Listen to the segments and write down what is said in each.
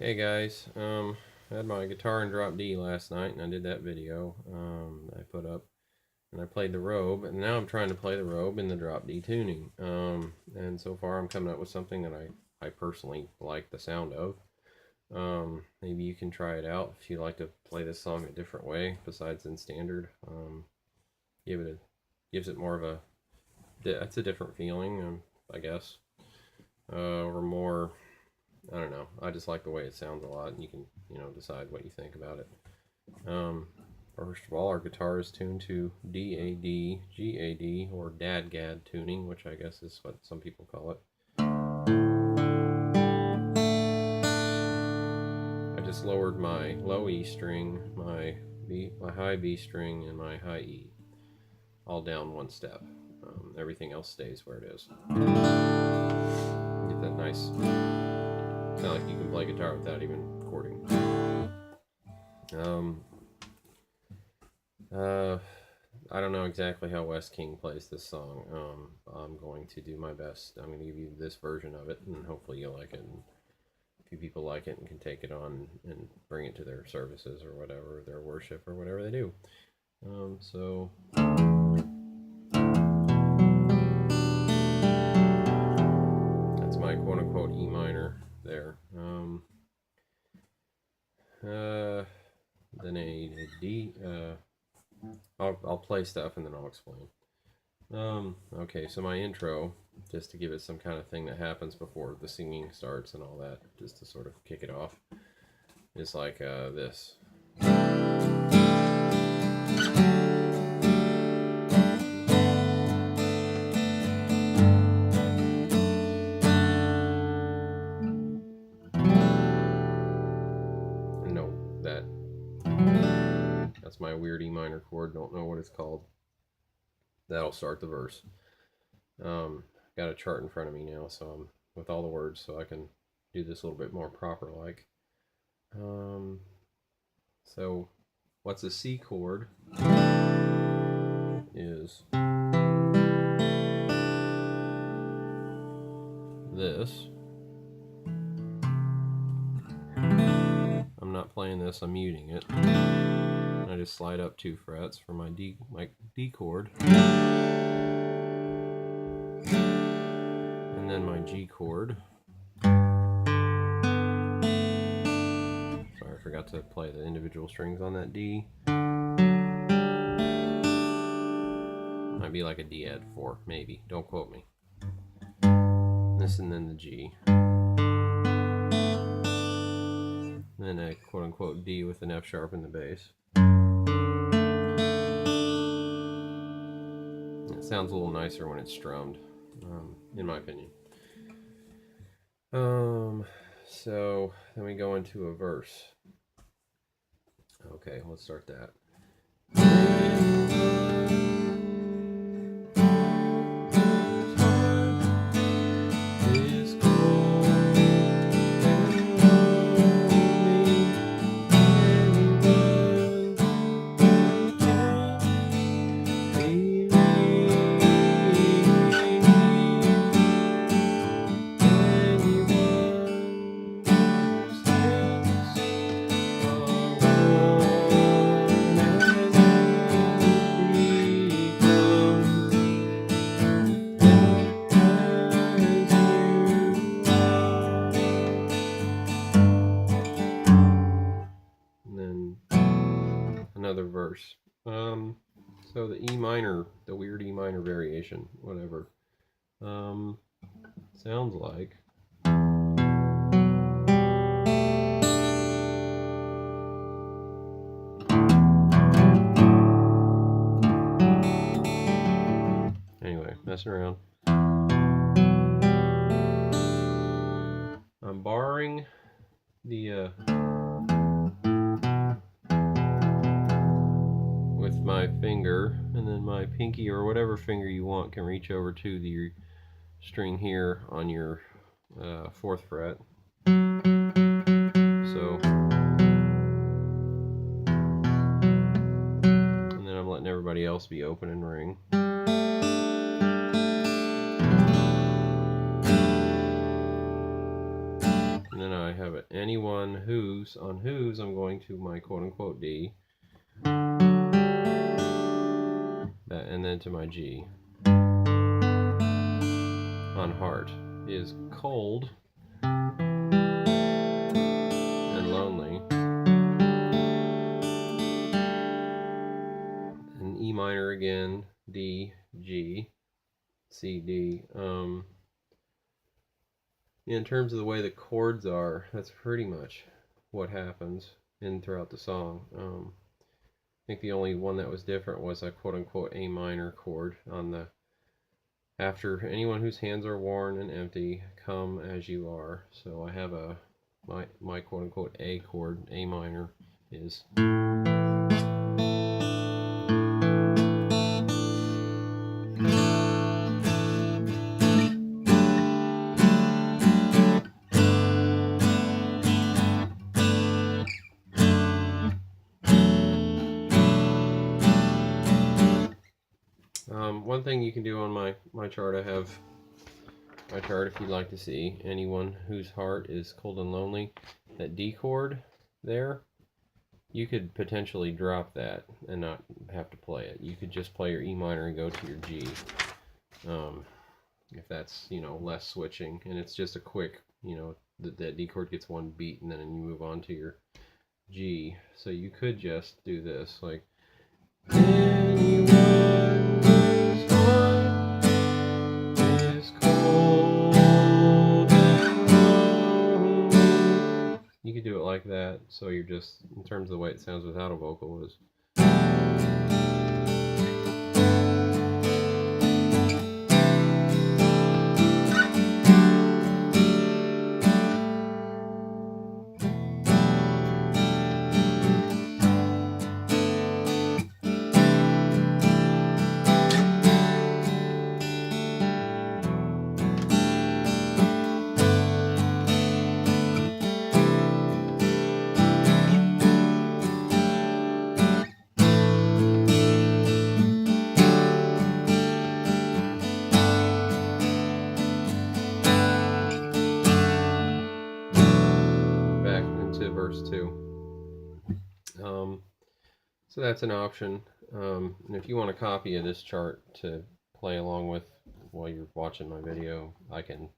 Hey guys, I had my guitar in drop D last night and I did that video I put up, and I played the Robe, and now I'm trying to play the Robe in the drop D tuning. And so far I'm coming up with something that I personally like the sound of. Maybe you can try it out if you like to play this song a different way besides in standard. Gives it more of it's a different feeling, I guess, or more. I don't know. I just like the way it sounds a lot, and you can, decide what you think about it. First of all, our guitar is tuned to DADGAD, or DADGAD tuning, which I guess is what some people call it. I just lowered my low E string, my high B string, and my high E, all down one step. Everything else stays where it is. Get that nice. It's not like you can play guitar without even chording. I don't know exactly how Wes King plays this song. I'm going to do my best. I'm going to give you this version of it, and hopefully you'll like it. And a few people like it and can take it on and bring it to their services or whatever, their worship or whatever they do. So that's my quote-unquote E minor there. Then a D. I'll play stuff and then I'll explain. Okay, so my intro, just to give it some kind of thing that happens before the singing starts and all that, just to sort of kick it off, is like this. That's my weird E minor chord. Don't know what it's called. That'll start the verse. Got a chart in front of me now, so I'm with all the words, so I can do this a little bit more proper like. So what's a C chord is this. I'm not playing this, I'm muting it. I just slide up 2 frets for my D chord, and then my G chord. Sorry, I forgot to play the individual strings on that D. Might be like a D add 4, maybe. Don't quote me. This, and then the G. Then a quote-unquote D with an F sharp in the bass. It sounds a little nicer when it's strummed, in my opinion. So then we go into a verse. Okay, let's start that. Another verse. So the E minor, the weird E minor variation, whatever, sounds like. Anyway, messing around. I'm borrowing the with my finger, and then my pinky or whatever finger you want can reach over to the string here on your 4th fret. So, and then I'm letting everybody else be open and ring. And then I have an anyone who's, on who's, I'm going to my quote-unquote D, and then to my G. On heart is cold and lonely. And E minor again, D, G, C, D. In terms of the way the chords are, that's pretty much what happens throughout the song. I think the only one that was different was a quote-unquote A minor chord on the after anyone whose hands are worn and empty, come as you are. So I have my quote-unquote A chord, A minor, is one thing you can do on my chart. I have my chart if you'd like to see. Anyone whose heart is cold and lonely, that D chord there, you could potentially drop that and not have to play it. You could just play your E minor and go to your G, if that's, you know, less switching, and it's just a quick, you know, that D chord gets one beat and then you move on to your G. So you could just do this, like anyone whose heart is cold and lonely. You could do it like that, so you're just, in terms of the way it sounds without a vocal, is verse 2. So that's an option. And if you want a copy of this chart to play along with while you're watching my video, I can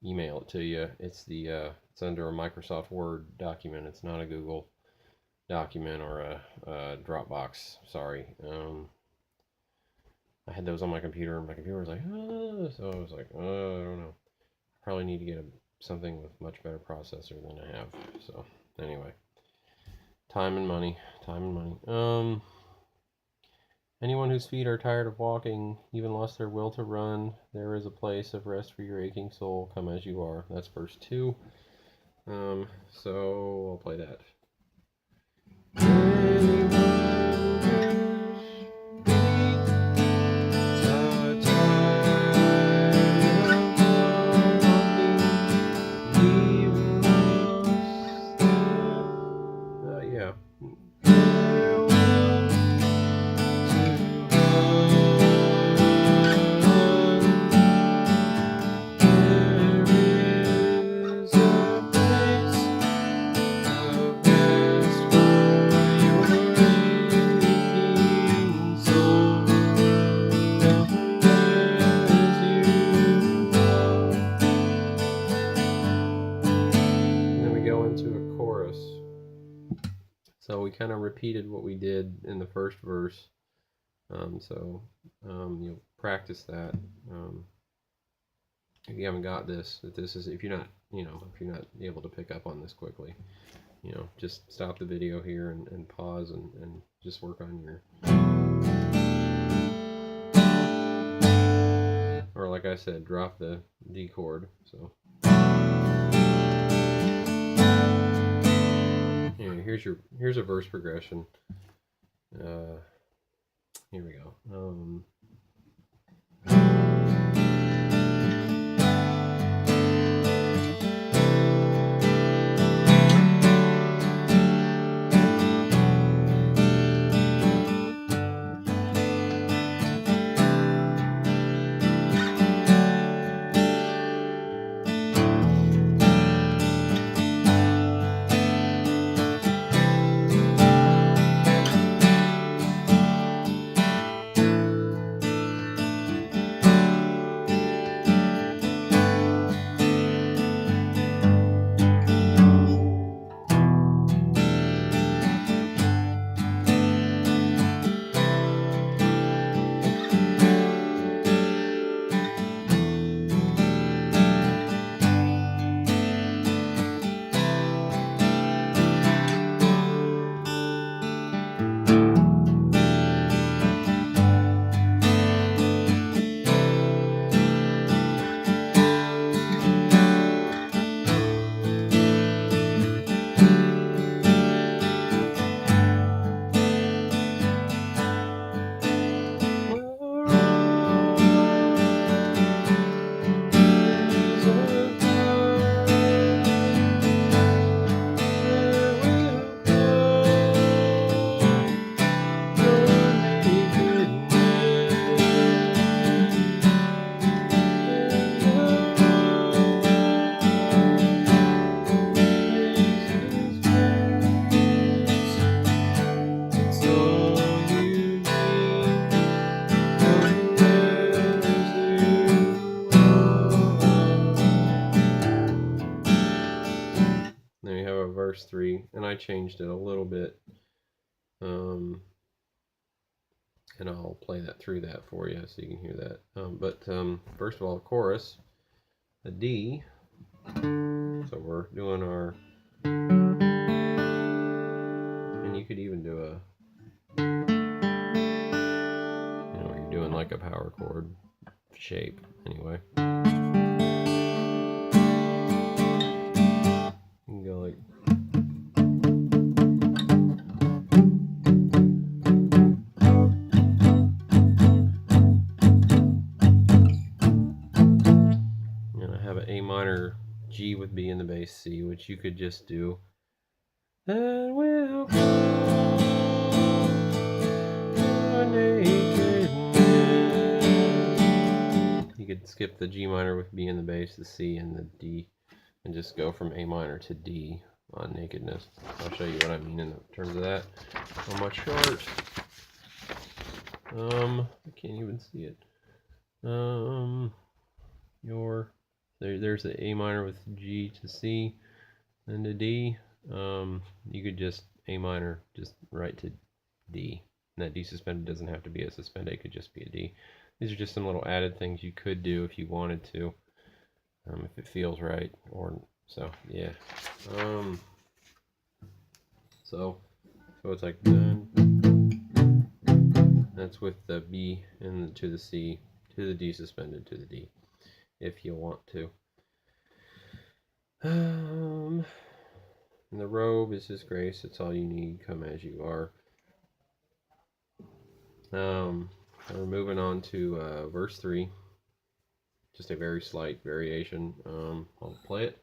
email it to you. It's it's under a Microsoft Word document. It's not a Google document or a Dropbox. Sorry. I had those on my computer, and my computer was like, oh, so I was like, oh, I don't know. Probably need to get something with much better processor than I have. So anyway, time and money. Anyone whose feet are tired of walking, even lost their will to run, there is a place of rest for your aching soul. Come as you are. That's verse 2. So I'll play that. Yeah. So we kind of repeated what we did in the first verse. You'll practice that. If you haven't got this, if you're not able to pick up on this quickly, just stop the video here and pause and just work on your, or like I said, drop the D chord. So. Anyway, here's a verse progression. Here we go. Then we have a verse 3, and I changed it a little bit. And I'll play that through that for you so you can hear that. But first of all, the chorus, a D. So we're doing our, and you could even do a, you're doing like a power chord shape anyway. You can go like, and I have an A minor G with B in the bass C, which you could just do. And we'll go naked. You could skip the G minor with B in the bass, the C, and the D, and just go from A minor to D on nakedness. I'll show you what I mean in terms of that on my chart. I can't even see it. There's the A minor with G to C, and to D. You could just A minor, just right to D. And that D suspended doesn't have to be a suspended, it could just be a D. These are just some little added things you could do if you wanted to, if it feels right, or so yeah. So it's like dun, that's with the B and to the C, to the D suspended, to the D, if you want to. And the robe is His grace. It's all you need. Come as you are. We're moving on to verse 3. Just a very slight variation. I'll play it.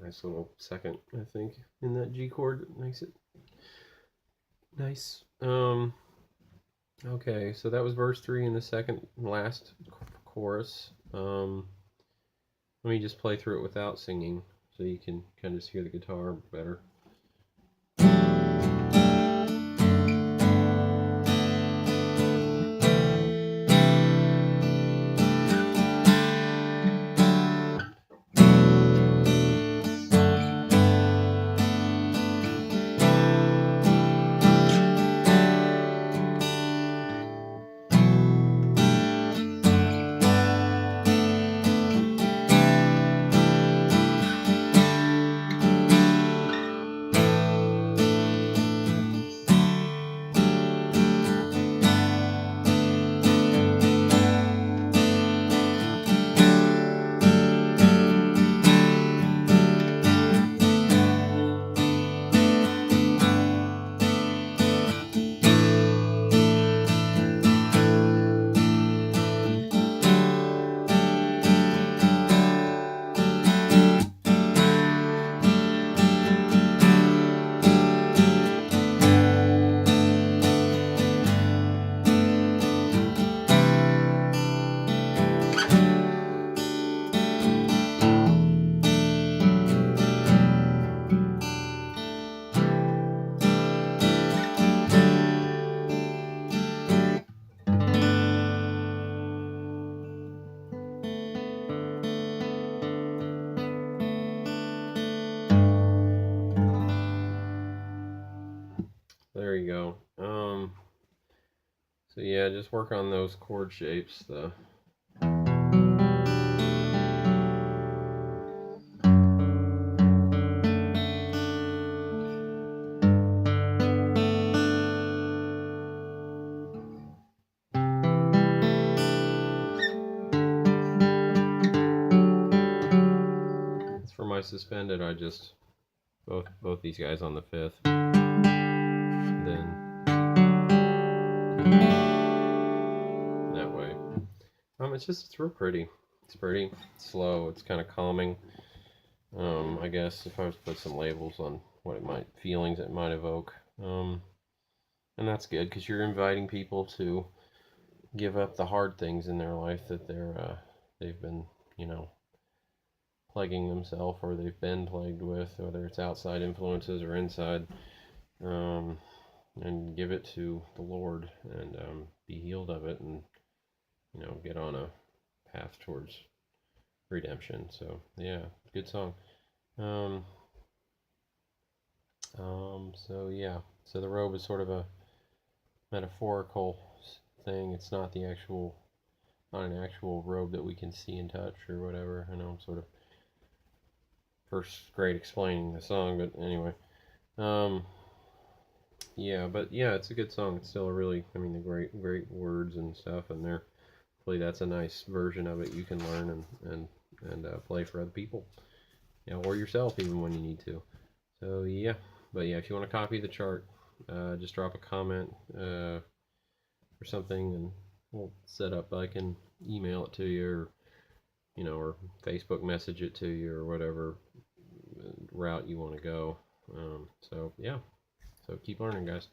Nice little second, I think, in that G chord that makes it nice. Okay, so that was verse 3 in the second last chorus. Let me just play through it without singing so you can kind of just hear the guitar better. yeah, just work on those chord shapes. For my suspended, I just both these guys on the 5th, then that way. It's real pretty. It's pretty slow. It's kind of calming. I guess if I was to put some labels on what feelings it might evoke, and that's good because you're inviting people to give up the hard things in their life that they've been, plaguing themselves, or they've been plagued with, whether it's outside influences or inside, and give it to the Lord and be healed of it, and get on a path towards redemption. So yeah, good song. So yeah, so the robe is sort of a metaphorical thing. It's not an actual robe that we can see and touch or whatever. I know I'm sort of first grade explaining the song, but anyway. Yeah, but yeah, it's a good song. It's still the great words and stuff, and hopefully that's a nice version of it you can learn and play for other people, or yourself even when you need to. So yeah, but yeah, if you want to copy the chart, just drop a comment or something, and we'll set up. I can email it to you, or Facebook message it to you, or whatever route you want to go. So yeah, so keep learning, guys.